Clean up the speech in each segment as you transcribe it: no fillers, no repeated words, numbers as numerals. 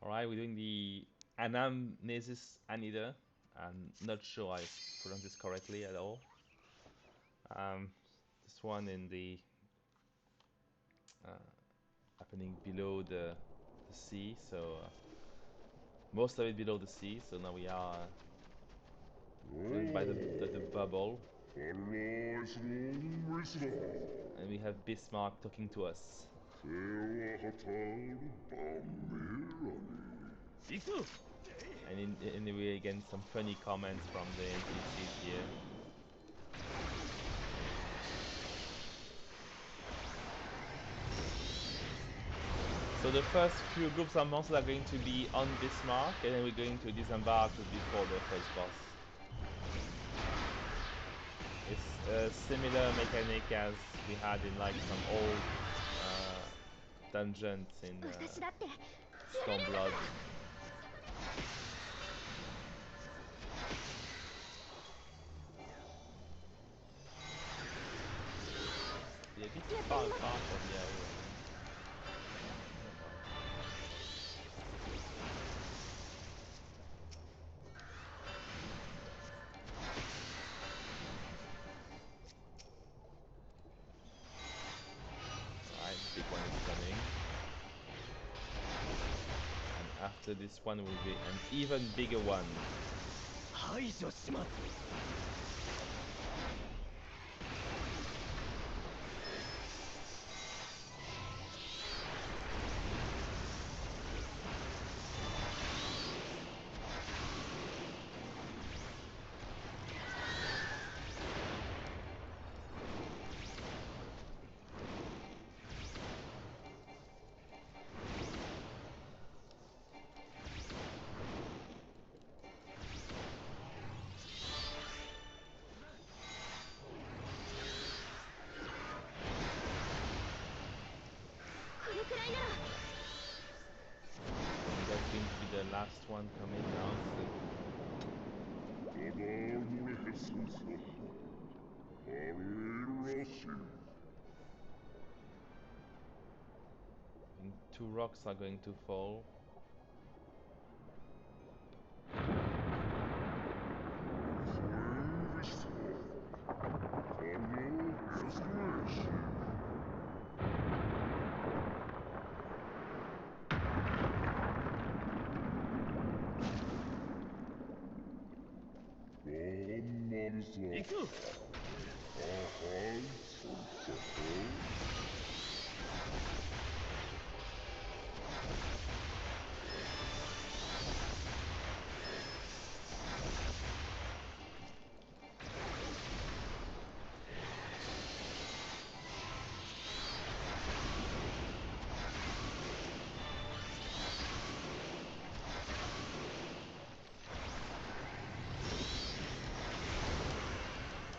Alright, we're doing the Anamnesis Anyder. I'm not sure I pronounced this correctly at all. This one in the happening below the sea, so most of it below the sea. So now we are going by the bubble, and we have Bismarck talking to us. And anyway, again, some funny comments from the NPCs here. So the first few groups of monsters are going to be on Bismarck, and then we're going to disembark before the first boss. It's a similar mechanic as we had in like some old dungeons in Stormblood. Yeah, a bit far apart from the area. Alright, big one is coming. And after this one will be an even bigger one. That's going to be the last one coming now. And two rocks are going to fall.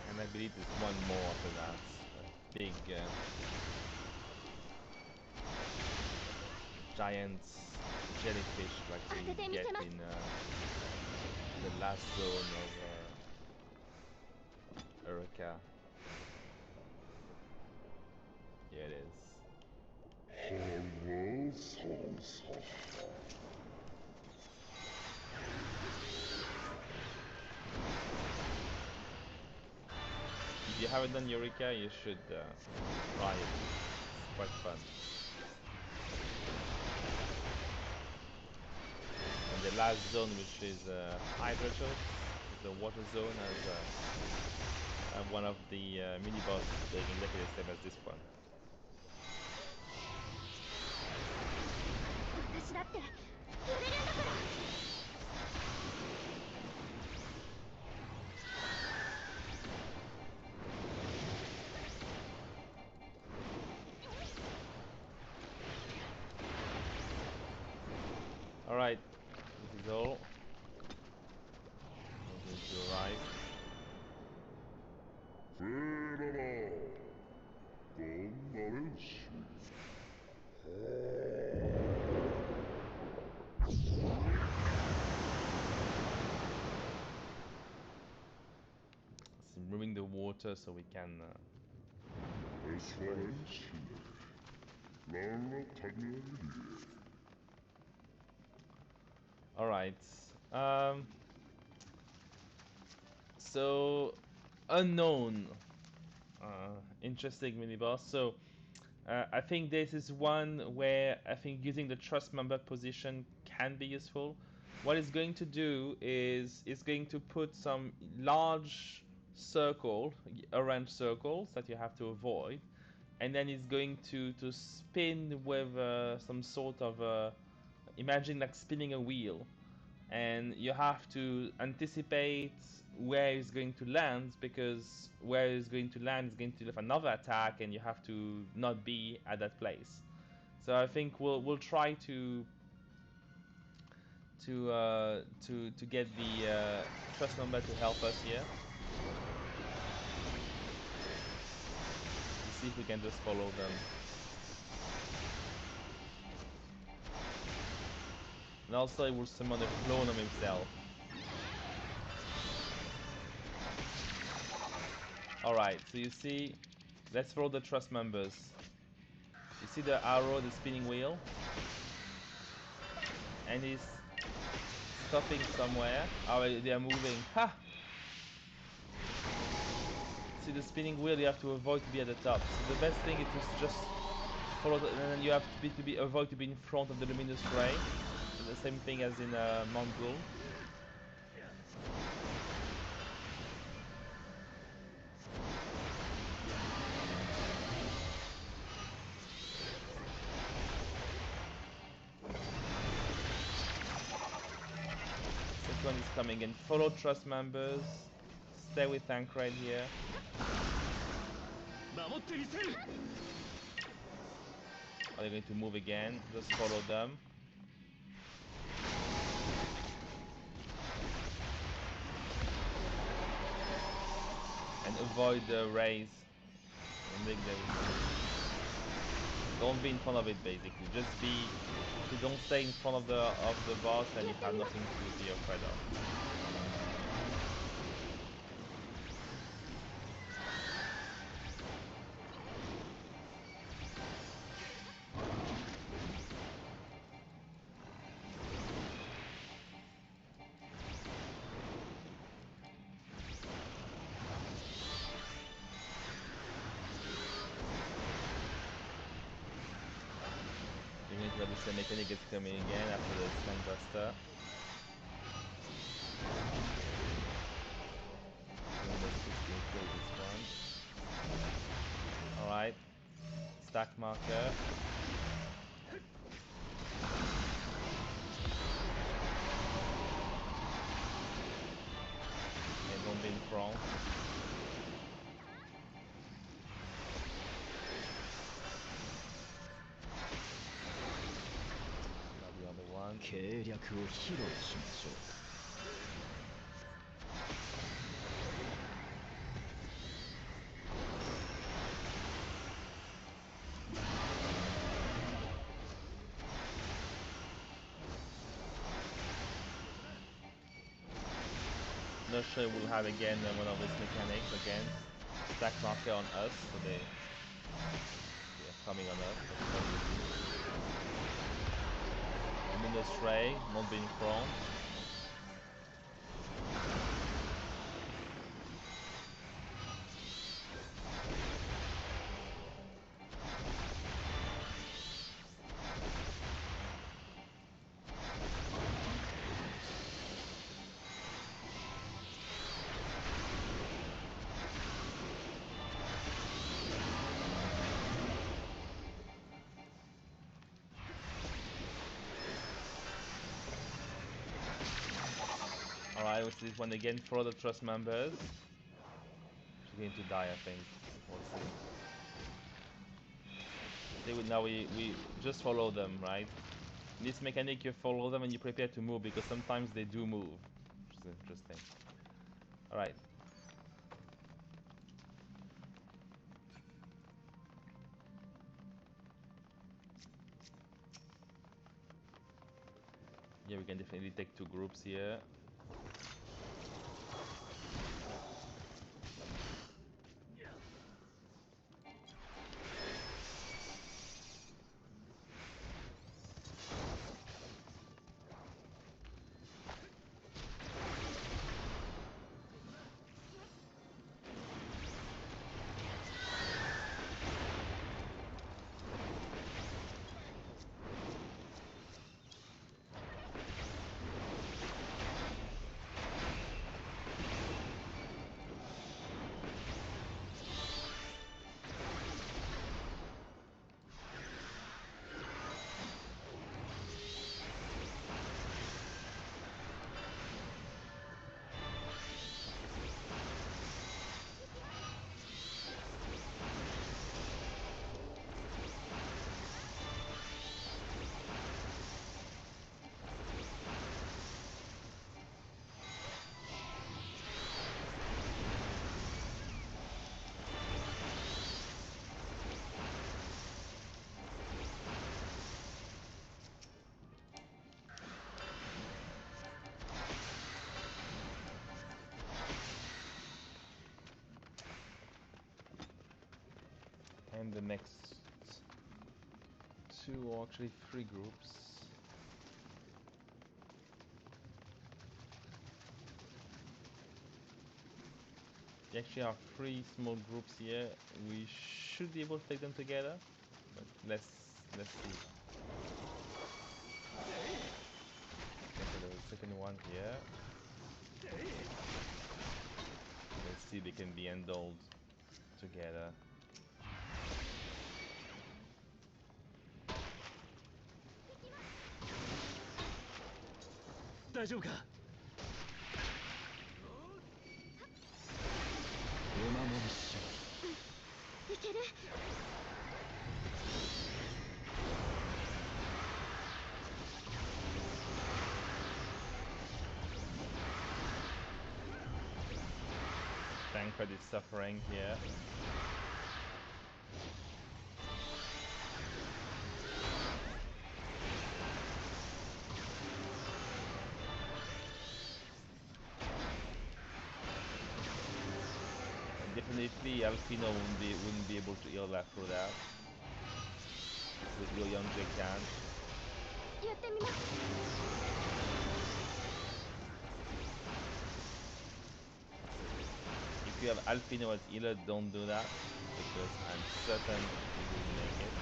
And I believe there's one more after that. A big giant jellyfish like we get in the last zone of Eureka. Here it is. If you haven't done Eureka, you should try it. It's quite fun. And the last zone, which is Hydratus, the water zone, as one of the mini-boss doing exactly the same as this one. Alright, this is all. I'm going to arrive. It's removing the water so we can Alright. So, unknown. Interesting mini boss. So, I think this is one where I think using the trust member position can be useful. What it's going to do is it's going to put some large orange circles that you have to avoid, and then it's going to spin with some sort of imagine like spinning a wheel, and you have to anticipate where it's going to land, because where it's going to land is going to have another attack and you have to not be at that place. So I think we'll try to get the trust number to help us here. Let's see if we can just follow them. And also it will summon a clone of himself. Alright, so you see, let's follow the trust members. You see the arrow, the spinning wheel? And he's stopping somewhere. Oh, they are moving. Ha! See the spinning wheel, you have to avoid to be at the top. So the best thing is to just follow and then you have to avoid to be in front of the luminous ray. So the same thing as in Mongrel. Second one is coming in. Follow trust members. Stay with Tancred here. Are they going to move again? Just follow them. And avoid the rays. Don't be in front of it basically. Just be, if you don't stay in front of the boss, then you have nothing to be afraid of. The mechanic is coming again after the Slam Buster. Alright. Stack marker. Okay, don't be in front. The other one. Not sure we'll have again one of these mechanics again. Stack marker on us, so they are coming on us. Luminous ray, not being prone. Alright, let's see this one again for the trust members. She's going to die, I think. We'll see. Now we just follow them, right? In this mechanic, you follow them and you prepare to move, because sometimes they do move, which is interesting. Alright. Yeah, we can definitely take two groups here. and the next two, or actually three groups. We actually have three small groups here. We should be able to take them together, but let's see. Okay, the second one here. Let's see if they can be handled together. 大丈夫かお守りしろいける Tancred is suffering here. Definitely Alfino wouldn't be able to heal that through that. But Yoyonje can. If you have Alfino as healer, don't do that, because I'm certain he will make it.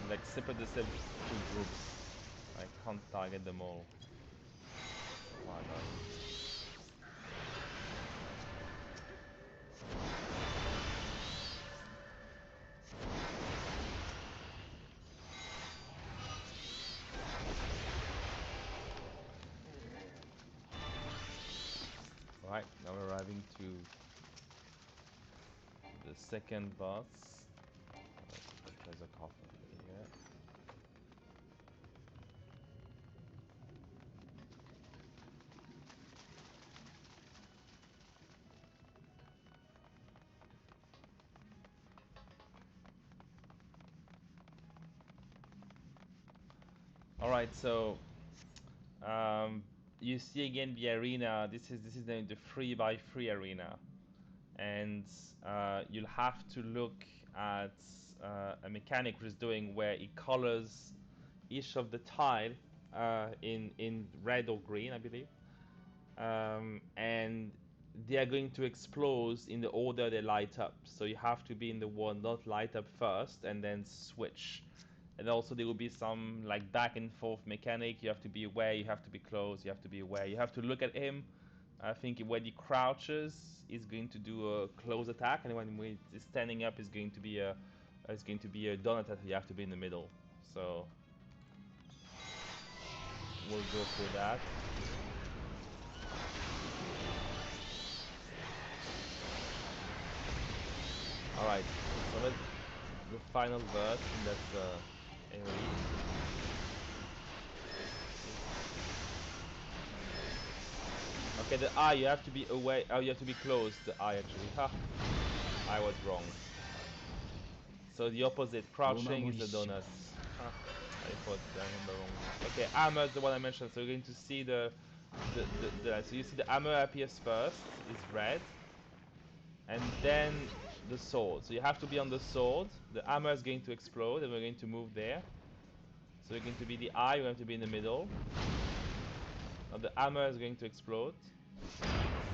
Like separate the two groups. I can't target them all. Why not? Right, now we're arriving to the second boss. There's a coffin here. Alright, so you see again the arena. This is the 3x3 arena, and you'll have to look at a mechanic which is doing where it colors each of the tile in red or green, I believe, and they are going to explode in the order they light up. So you have to be in the one not light up first and then switch. And also there will be some like back and forth mechanic. You have to be aware, you have to be close, you have to be aware, you have to look at him. I think when he crouches, he's going to do a close attack, and when he's standing up, is going to be a dawn attack. You have to be in the middle. So we'll go through that. Alright, so let's the final verse, and that's AoE. Okay, the eye, you have to be away. Oh, you have to be close. The eye, actually. Ha! I was wrong. So the opposite, crouching is the donut. Huh. I thought I remember wrong. Okay, armor is the one I mentioned. So you're going to see so you see the armor appears first, is red, and then the sword. So you have to be on the sword. The armor is going to explode, and we're going to move there. So you're going to be the eye. We're going to be in the middle. Now the armor is going to explode.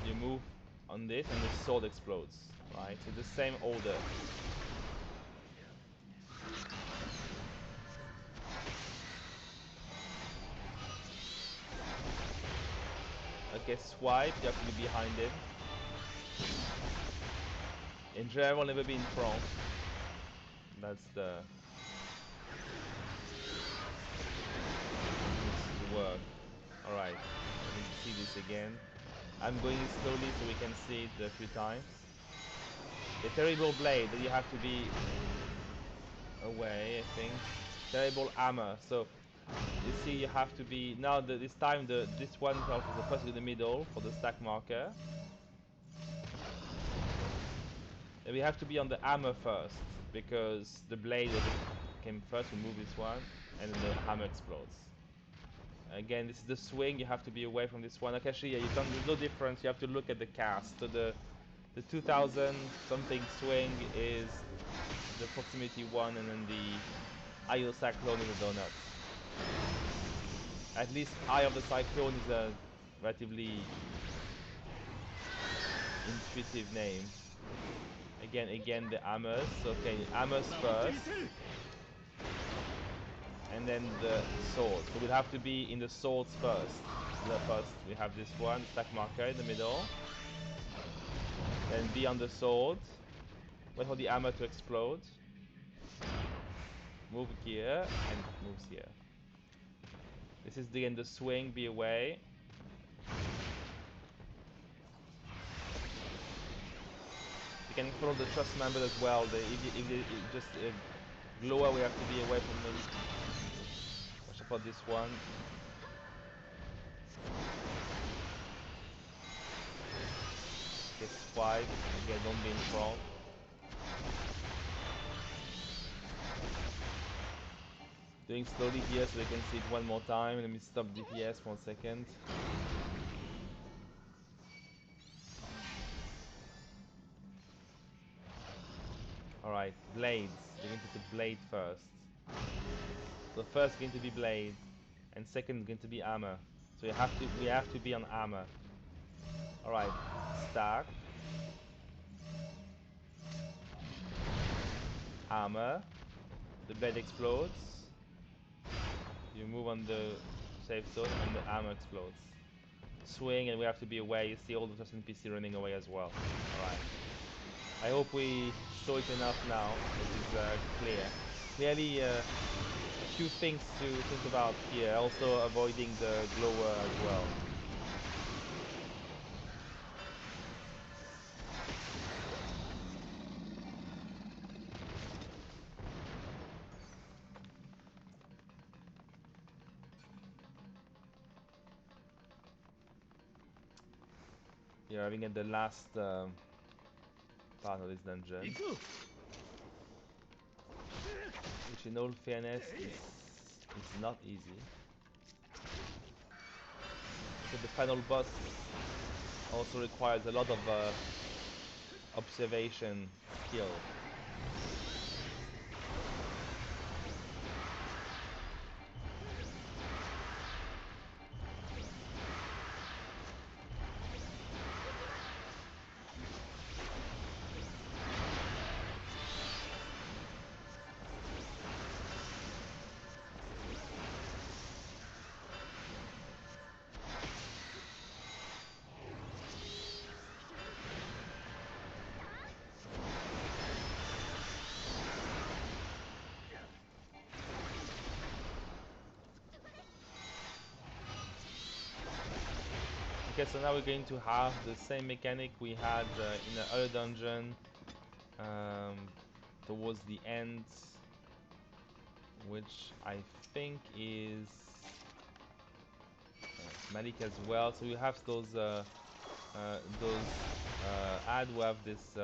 You move on this, and the sword explodes. Right. So the same order. Okay, swipe, you have to be behind him. In general, never be in front. That's the... needs to work. Alright, let me see this again. I'm going slowly so we can see it a few times. The terrible blade that you have to be away, I think. Terrible hammer. So you see, you have to be now. This time, this one is also the first in the middle for the stack marker. And we have to be on the hammer first because the blade came first. We move this one, and then the hammer explodes. Again, this is the swing. You have to be away from this one. Like actually, yeah, you don't. There's no difference. You have to look at the cast. So the 2000 something swing is the proximity one, and then the eye of the cyclone is the donuts. At least eye of the cyclone is a relatively intuitive name. Again, the hammers. Okay, hammers first, and then the swords. So we'll have to be in the swords first. We have this one stack marker in the middle. Then be on the sword. Wait for the hammer to explode. Move here and moves here. This is again the swing. Be away. You can follow the trust member as well. If they just lower, we have to be away from them. Watch out for this one. Just fight. Again, don't be in front. Doing slowly here so they can see it one more time. Let me stop DPS for a second. Alright, blades. We're going to put the blade first. So first going to be blade, and second going to be armor. So we have to be on armor. Alright, stack. Armor. The blade explodes. You move on the safe zone and the armor explodes. Swing, and we have to be away. You see all the just NPC running away as well. Alright. I hope we saw it enough now. It is clear. Clearly a few things to think about here. Also avoiding the glower as well. You're having at the last part of this dungeon, which in all fairness is not easy. But the final boss also requires a lot of observation skill. Okay, so now we're going to have the same mechanic we had in the other dungeon towards the end, which I think is Malik as well. So we have those add we have this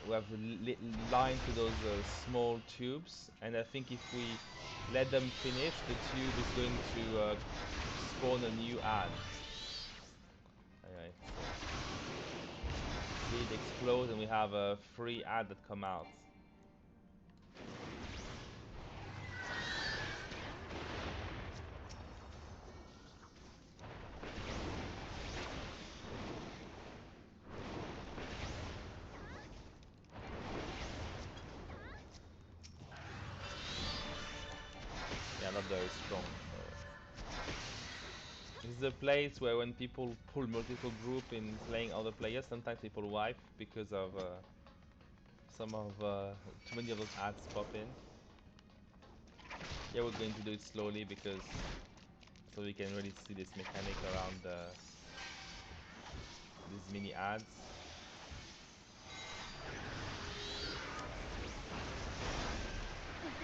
we have the line to those small tubes, and I think if we let them finish, the tube is going to spawn a new ad. Alright, so see it explode, and we have a free ad that come out. Yeah, not very strong. This is a place where when people pull multiple group in playing other players, sometimes people wipe because of some of too many of those ads pop in. Yeah, we're going to do it slowly because so we can really see this mechanic around these mini ads.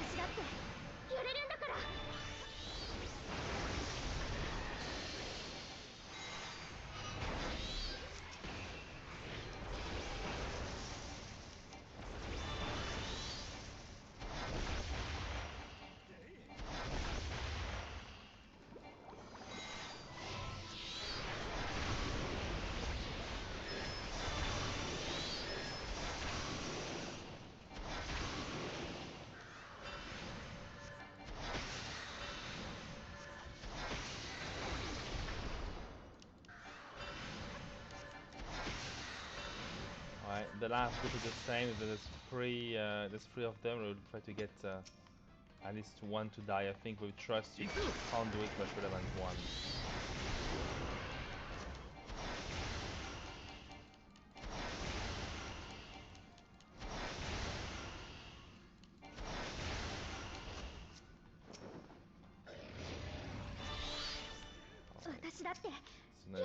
私だって揺れるんだから。Alright, the last group is the same. There's three of them. We'll try to get at least one to die. I think with trust you can't do it much better than one. So now,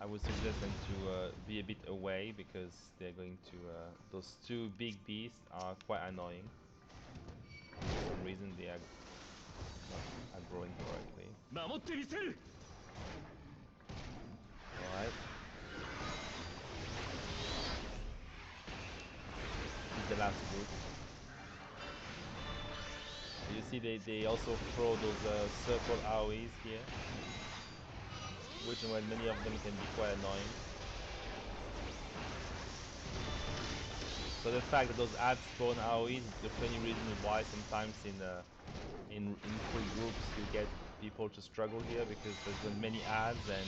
I would suggest them to be a bit away because they're going to. Those two big beasts are quite annoying. For some reason they are not growing correctly. Alright. This is the last group. You see they also throw those circle AoEs here, which when many of them can be quite annoying. So the fact that those ads spawn AoEs is the funny reason why sometimes in full groups you get people to struggle here, because there's been many ads and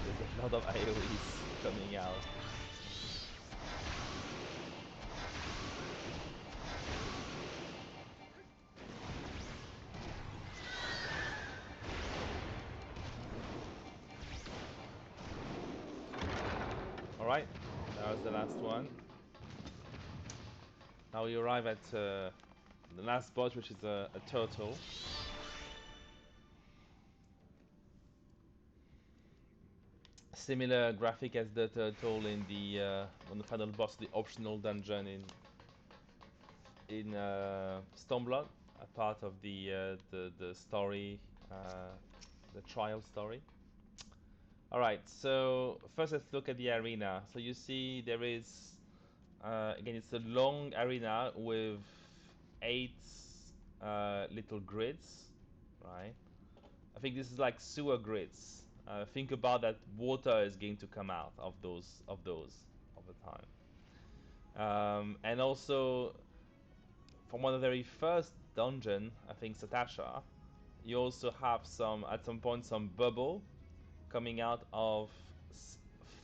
there's a lot of AoEs coming out. Alright, that was the last one. Now we arrive at the last boss, which is a turtle. Similar graphic as the turtle in the on the final boss, the optional dungeon in Stormblood, a part of the story, the trial story. Alright, so first let's look at the arena. So you see there is, again, it's a long arena with 8 little grids, right? I think this is like sewer grids. Think about that water is going to come out of those over time. And also, from one of the very first dungeon, I think Satasha, you also have at some point some bubble coming out of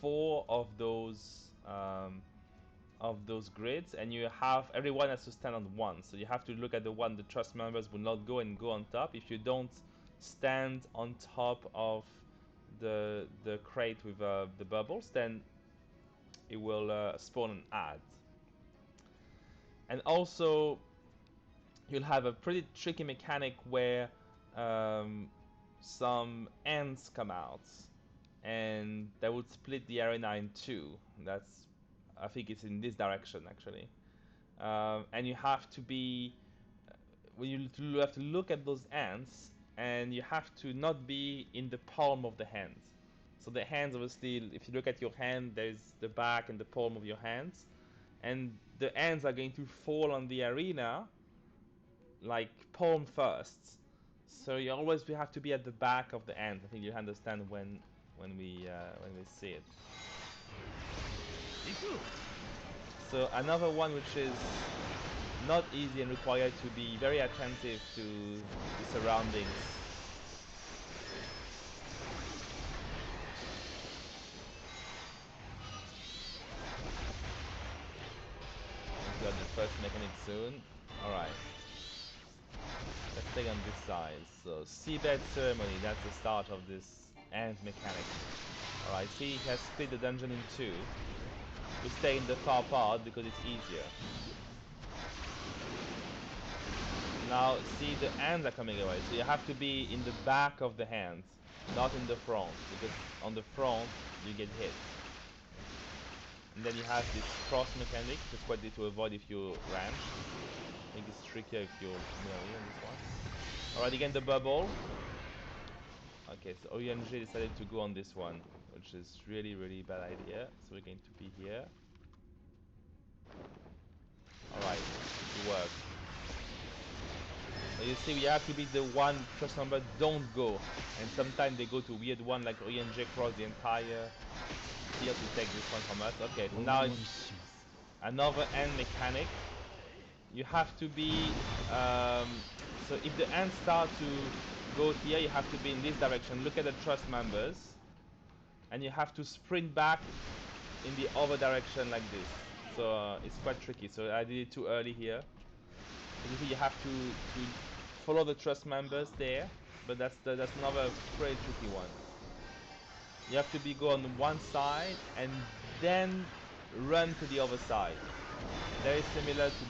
4 of those grids, and everyone has to stand on one. So you have to look at the one the trust members will not go on top. If you don't stand on top of the crate with the bubbles, then it will spawn an ad. And also you'll have a pretty tricky mechanic where some ants come out, and that would split the arena in 2. I think it's in this direction actually. And you have to be you have to look at those ants, and you have to not be in the palm of the hand. So the hands, obviously, if you look at your hand, there's the back and the palm of your hands, and the ants are going to fall on the arena like palm first. So you always have to be at the back of the ant. I think you understand when we see it. So another one which is not easy and required to be very attentive to the surroundings. We've got the first mechanic soon. Alright. Let's take on this side. So seabed ceremony, that's the start of this ant mechanic. Alright, see, it has split the dungeon in 2. We stay in the far part because it's easier. Now, see, the ants are coming away, so you have to be in the back of the hands, not in the front, because on the front you get hit. And then you have this cross mechanic, that's quite easy to avoid if you range. I think it's trickier if you're melee on this one. Alright, again the bubble. Okay, so ONG decided to go on this one, which is really bad idea. So we're going to be here. Alright, it worked. So you see, we have to be the one trust number don't go. And sometimes they go to weird one like ONG across the entire field to take this one from us. Okay, so now it's another end mechanic. You have to be so if the ants start to go here, you have to be in this direction. Look at the trust members, and you have to sprint back in the other direction like this. So it's quite tricky. So I did it too early here. So you have to follow the trust members there, but that's another pretty tricky one. You have to go on one side and then run to the other side. Very similar to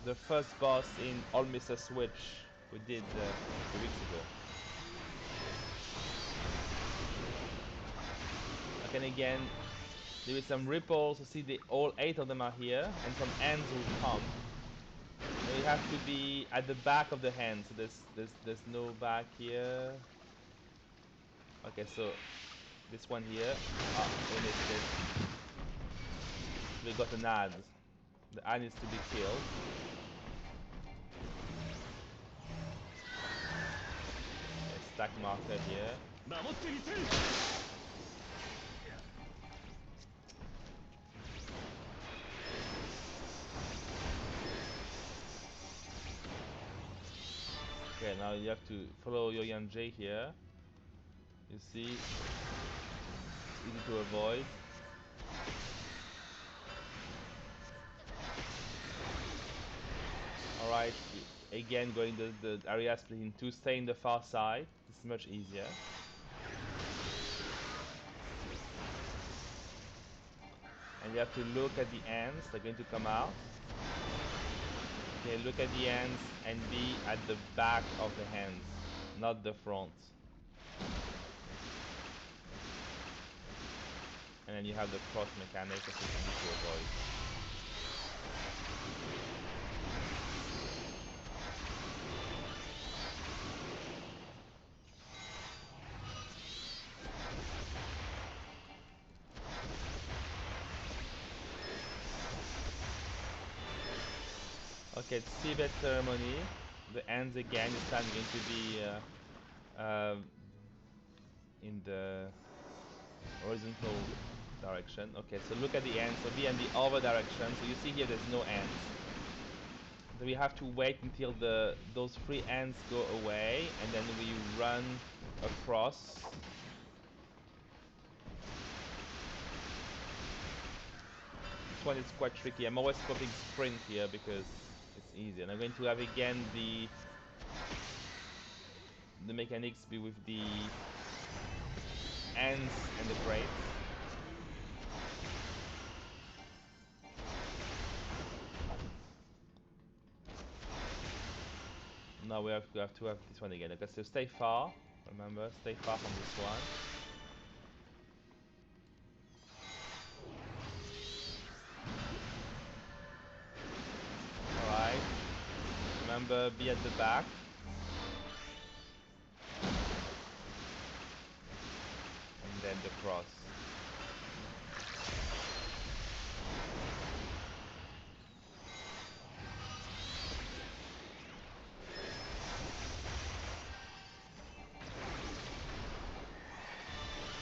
the first boss in All Mr. Switch we did a few weeks ago. Okay, and again, there is some ripples. You see, all 8 of them are here, and some ends will come. And we have to be at the back of the hand. So there's no back here. Okay, so this one here. We missed it. We got an ad. The ad needs to be killed. A stack marker here. Okay, now you have to follow your Yanjay here. You see, easy to avoid. Alright, again going the area split in two, stay in the far side. This is much easier. And you have to look at the ends, they're going to come out. Okay, look at the ends and be at the back of the hands, not the front. And then you have the cross mechanic, which is easy to avoid. Okay, Seabed ceremony. The ends again, this time going to be in the horizontal direction. Okay, so look at the ends, so be in the other direction. So you see here there's no ends. So we have to wait until those 3 ends go away, and then we run across. This one is quite tricky. I'm always popping sprint here because it's easy. And I'm going to have again the mechanics be with the ends and the crates. Now we have to have this one again. Okay, so stay far. Remember, stay far from this one. Alright. Remember, be at the back. And then the cross.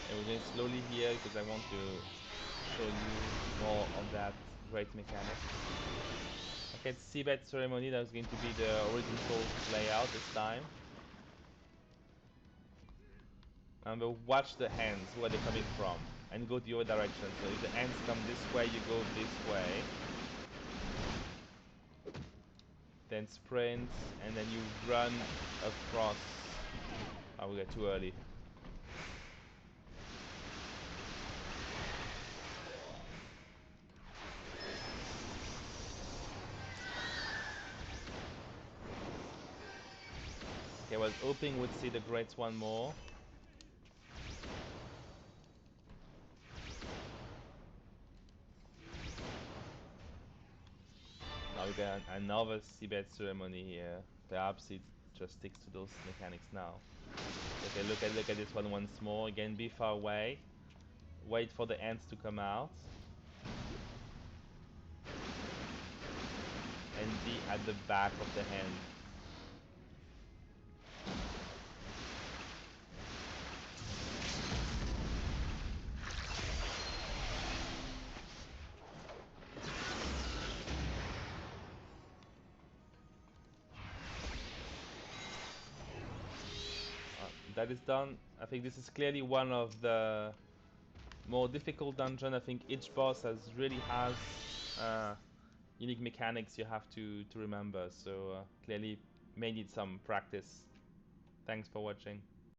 And we're going slowly here because I want to show you more of that great mechanic. Okay, it's Seabed ceremony. That's going to be the horizontal layout this time. Remember, watch the hands, where they're coming from, and go to your direction. So if the hands come this way, you go this way. Then sprint, and then you run across. Oh, we got too early. Okay, I was hoping we'd see the greats one more. Now we're Yeah, another seabed ceremony here. Perhaps it just sticks to those mechanics now. Okay, look at this one once more. Again, be far away. Wait for the ants to come out. And be at the back of the hand. That is done. I think this is clearly one of the more difficult dungeon. I think each boss really has unique mechanics you have to remember. So clearly may need some practice. Thanks for watching.